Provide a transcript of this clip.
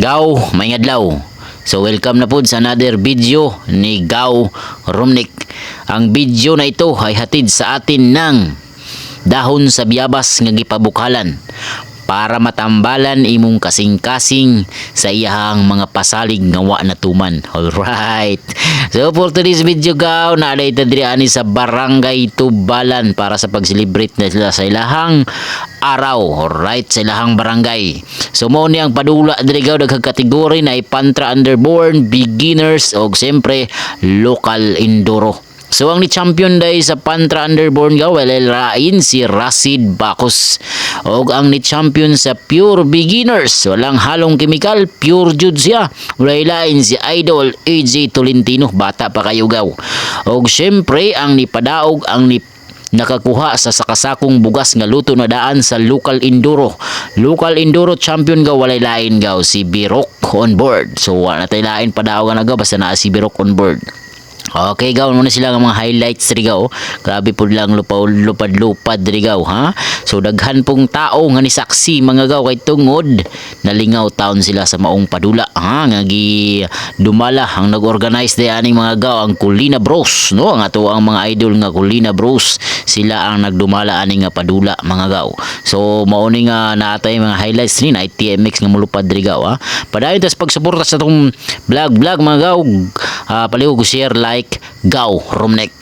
Gaw, may adlaw. So welcome na pod sa another video ni Gaw Romnek. Ang video na ito ay hatid sa atin ng dahon sa biyabas nga gipabukalan para matambalan imong kasing-kasing sa iyahang mga pasalig nga wa natuman. Alright. So for today's video Gaw, naaday ta diri ani sa Barangay Tubalan para sa pag-celebrate na sila sa ilahang araw. Alright, sa ilahang barangay. So mo ni ang padula diri Gaw, daghang kategory na Pantra Underborn, Beginners o siyempre Local Enduro. So ang ni champion day sa Pantra Underborn Gaw lain si Rashid Bacos. O ang ni champion sa Pure Beginners, walang halong chemical, pure jud siya. Lain si Idol AJ Tolentino, bata pa kayo Gaw. O syempre ang ni padaog ang ni nakakuha sa sakasakong bugas nga luto na daan sa Local Enduro. Local Enduro champion Gaw, walay lain Gaw, si Birok on board. So wala tay lain padaog na Gaw, basta na si Birok on board. Okay Gaw, muna sila ng mga highlights diri Gaw. Grabe po lang lupad-lupad diri Gaw, ha. So daghan pong tao nga ni saksi mga Gaw kay tungod nalingaw taon sila sa maong padula, ha, nga gi dumala ang nag-organize di aning mga Gaw ang Kulina Bros, no, ang ato ang mga idol nga Kulina Bros, sila ang nagdumala ani nga padula mga Gaw. So mao ni nga natay mga highlights ni na TMX nga mulupad diri Gaw, ha. Padayon tas pagsuporta sa tong vlog mga Gaw, palihog share, like Gaw Romnek.